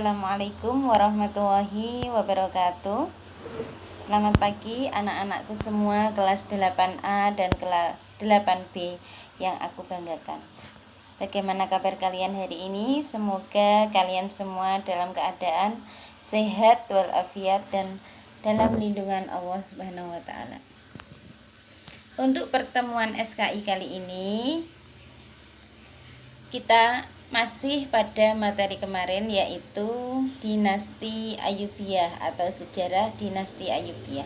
Assalamualaikum warahmatullahi wabarakatuh. Selamat pagi anak-anakku semua kelas 8A dan kelas 8B yang aku banggakan. Bagaimana kabar kalian hari ini? Semoga kalian semua dalam keadaan sehat walafiat dan dalam lindungan Allah Subhanahu wa taala. Untuk pertemuan SKI kali ini kita masih pada materi kemarin, yaitu dinasti Ayyubiyah atau sejarah dinasti Ayyubiyah.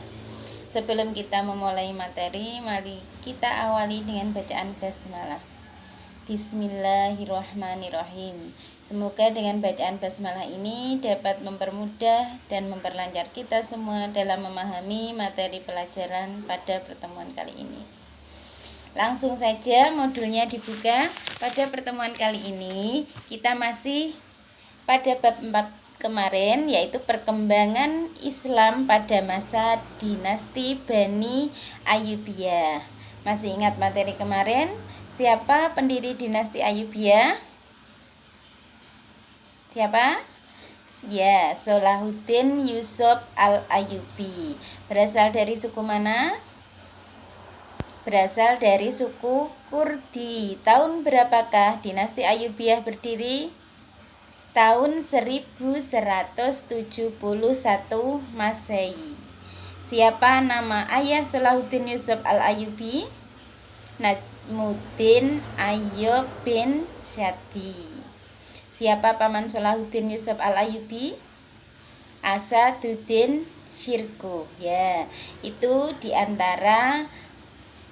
Sebelum kita memulai materi, mari kita awali dengan bacaan basmalah. Bismillahirrahmanirrahim. Semoga dengan bacaan basmalah ini dapat mempermudah dan memperlancar kita semua dalam memahami materi pelajaran pada pertemuan kali ini. Langsung saja modulnya dibuka. Pada pertemuan kali ini kita masih pada bab 4 kemarin, yaitu perkembangan Islam pada masa dinasti Bani Ayyubiyah. Masih ingat materi kemarin? Siapa pendiri dinasti Ayyubiyah? Siapa? Ya, Salahuddin Yusuf Al-Ayyubi. Berasal dari suku mana? Berasal dari suku Kurdi. Tahun berapakah dinasti Ayyubiyah berdiri? Tahun 1171 Masehi. Siapa nama ayah Salahuddin Yusuf Al-Ayyubi? Najmuddin Ayyub bin Syadi. Siapa paman Salahuddin Yusuf Al-Ayyubi? Asaduddin Syirkuh. Ya, itu diantara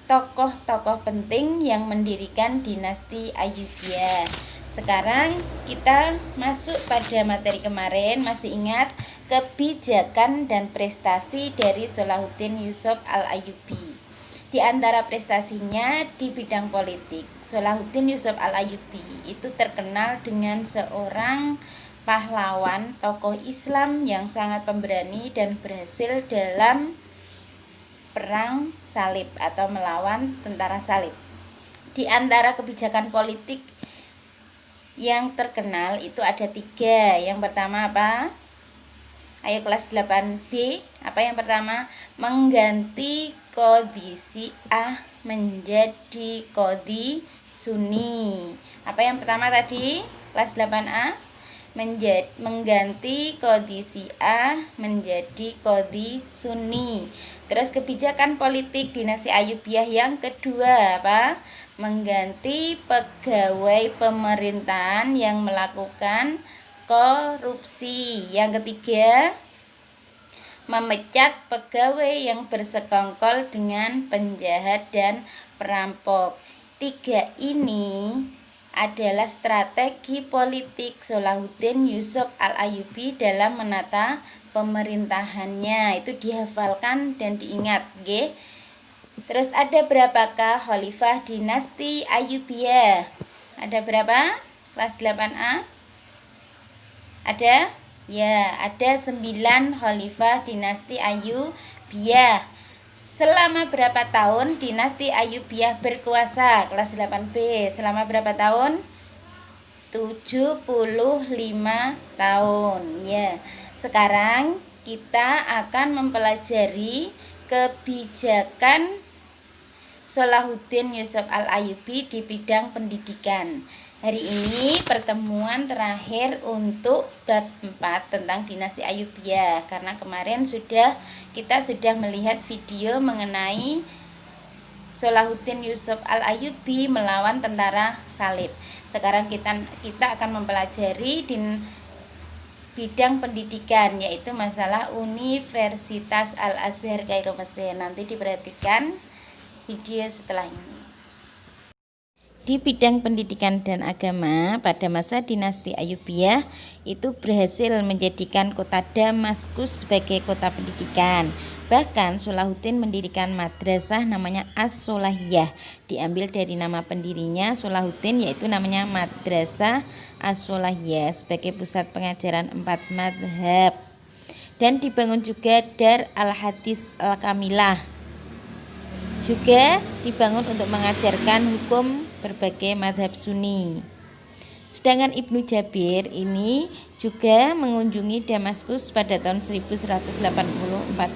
tokoh-tokoh penting yang mendirikan dinasti Ayyubiyah. Sekarang kita masuk pada materi kemarin. Masih ingat kebijakan dan prestasi dari Salahuddin Yusuf Al-Ayyubi. Di antara prestasinya di bidang politik, Salahuddin Yusuf Al-Ayyubi itu terkenal dengan seorang pahlawan tokoh Islam yang sangat pemberani dan berhasil dalam perang salib atau melawan tentara salib. Di antara kebijakan politik yang terkenal itu ada 3. Yang pertama apa? Ayo kelas 8B. Apa yang pertama? Mengganti Qadhi Syiah menjadi Qadhi Sunni. Apa yang pertama tadi? Kelas 8A. Mengganti Qadhi Syiah menjadi Qadhi Sunni. Terus kebijakan politik dinasti Ayyubiyah yang kedua apa? Mengganti pegawai pemerintahan yang melakukan korupsi. Yang ketiga, memecat pegawai yang bersekongkol dengan penjahat dan perampok. 3 ini adalah strategi politik Salahuddin Yusuf Al-Ayyubi dalam menata pemerintahannya. Itu dihafalkan dan diingat, nggih. Terus ada berapakah khalifah dinasti Ayyubiyah? Ada berapa? Kelas 8A? Ada? Ya, ada 9 khalifah dinasti Ayyubiyah. Selama berapa tahun dinasti Ayyubiyah berkuasa? Kelas 8B. Selama berapa tahun? 75 tahun. Ya. Sekarang kita akan mempelajari kebijakan Salahuddin Yusuf Al-Ayyubi di bidang pendidikan. Hari ini pertemuan terakhir untuk bab 4 tentang dinasti Ayyubiyah, karena kemarin kita sudah melihat video mengenai Salahuddin Yusuf Al-Ayyubi melawan tentara salib. Sekarang kita akan mempelajari di bidang pendidikan, yaitu masalah Universitas Al-Azhar Kairo Mesir. Nanti diperhatikan video setelah ini. Di bidang pendidikan dan agama, pada masa dinasti Ayyubiyah itu berhasil menjadikan kota Damaskus sebagai kota pendidikan. Bahkan Salahuddin mendirikan madrasah namanya As-Solahiyah, diambil dari nama pendirinya Salahuddin, yaitu namanya Madrasah As-Solahiyah sebagai pusat pengajaran 4 madhab. Dan dibangun juga Dar Al-Hadis Al-Kamilah, juga dibangun untuk mengajarkan hukum berbagai madhab Sunni. Sedangkan Ibnu Jabir ini juga mengunjungi Damaskus pada tahun 1184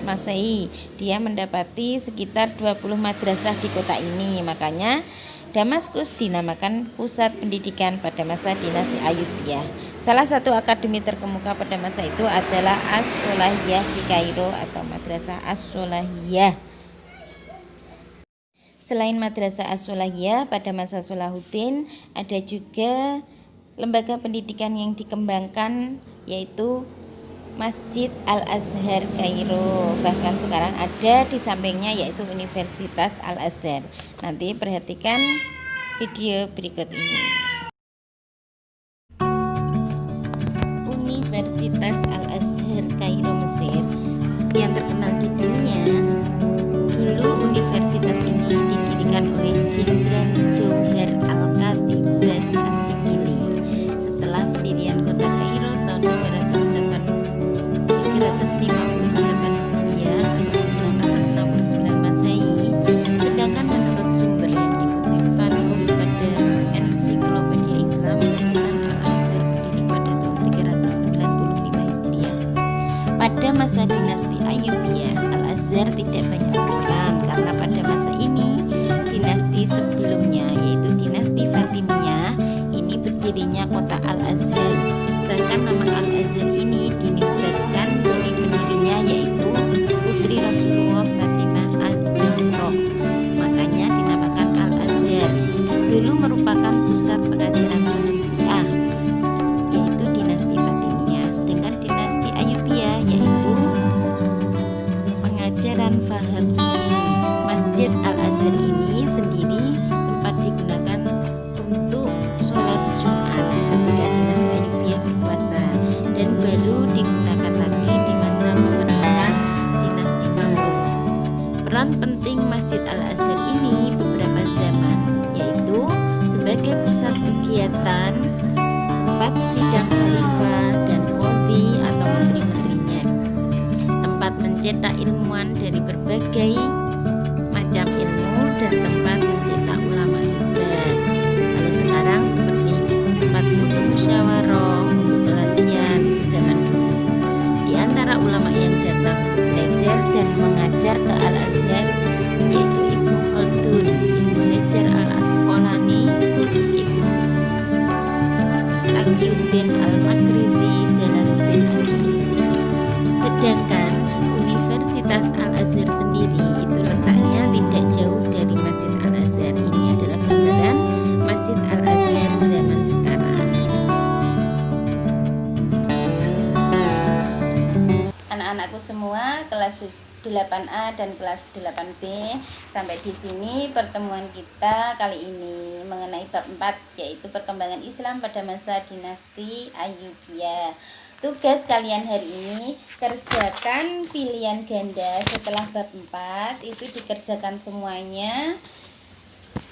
Masehi. Dia mendapati sekitar 20 madrasah di kota ini. Makanya Damaskus dinamakan pusat pendidikan pada masa dinasti Ayyubiyah. Salah satu akademi terkemuka pada masa itu adalah As-Solahiyah di Kairo atau Madrasah As-Solahiyah. Selain Madrasah As-Solahiyah, pada masa Salahuddin ada juga lembaga pendidikan yang dikembangkan, yaitu Masjid Al-Azhar Kairo. Bahkan sekarang ada di sampingnya, yaitu Universitas Al-Azhar. Nanti perhatikan video berikut ini. Universitas Al-Azhar Kairo Mesir yang terkenal di dunia. Dulu universitas ini didirikan oleh Jenderal Jauhar Al-Khatib Bas Asyikili. Setelah pendirian kota Kairo tahun 358 Hijriah atau 969 Masehi, sedangkan menurut sumber yang dikutip Van Hoff pada Ensiklopedia Islam menyebutkan Al-Azhar berdiri pada tahun 395 Hijriah. Pada masa dinasti Ayyubiyah, Al-Azhar tidak banyak berperan karena pada masa ini dinasti sebelumnya, yaitu dinasti Fatimiyah, ini berdirinya kota Al-Azhar. Bahkan nama Al-Azhar ini dinisbatkan dari pendirinya, yaitu putri Rasulullah Fatimah Az-Zahra. Makanya dinamakan Al-Azhar. Dulu merupakan pusat pengajaran paham Syiah, yaitu dinasti Fatimiyah. Sedangkan dinasti Ayyubiyah yaitu pengajaran faham Sunni. Masjid Al-Azhar ini sendiri sempat digunakan untuk sholat Jumat ketika dinasti Ayyubiyah berkuasa, dan baru digunakan lagi di masa pemerintahan dinasti Mamluk. Peran penting Masjid Al-Azhar ini beberapa zaman, yaitu sebagai pusat kegiatan, tempat sidang khalifah dan qadhi atau menteri-menterinya, tempat mencetak ilmuwan dari berbagai macam ilmu, dan tempat mencetak ulama hebat. Kalau sekarang seperti tempat untuk musyawarah, untuk pelatihan di zaman dulu. Di antara ulama yang datang belajar dan mengajar ke Al-Azhar yaitu Ibnu Khaldun, Ibnu Hajar Al-Asqalani, Ibnu Taqiyuddin Al-Makrizi, Jalaluddin As-Suyuti. Sedangkan Universitas Al-Azhar sendiri itu letaknya tidak jauh dari Masjid Al-Azhar. Ini adalah gambaran Masjid Al-Azhar zaman sekarang. Anak-anakku semua kelas 8A dan kelas 8B, sampai di sini pertemuan kita kali ini mengenai bab 4, yaitu perkembangan Islam pada masa dinasti Ayyubiyah. Tugas kalian hari ini kerjakan pilihan ganda setelah bab 4, itu dikerjakan semuanya.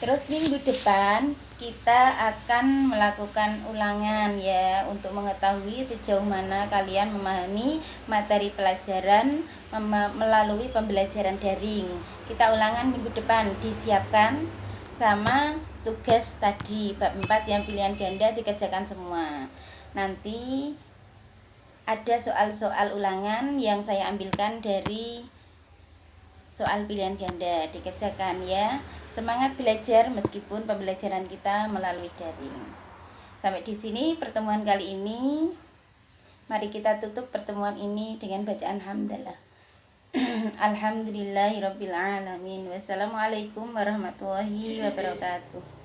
Terus minggu depan kita akan melakukan ulangan ya, untuk mengetahui sejauh mana kalian memahami materi pelajaran melalui pembelajaran daring. Kita ulangan minggu depan, disiapkan sama tugas tadi bab 4 yang pilihan ganda dikerjakan semua. Nanti ada soal-soal ulangan yang saya ambilkan dari soal pilihan ganda, dikerjakan ya. Semangat belajar meskipun pembelajaran kita melalui daring. Sampai di sini pertemuan kali ini. Mari kita tutup pertemuan ini dengan bacaan hamdalah. Alhamdulillahirabbil alamin. Wassalamualaikum warahmatullahi wabarakatuh.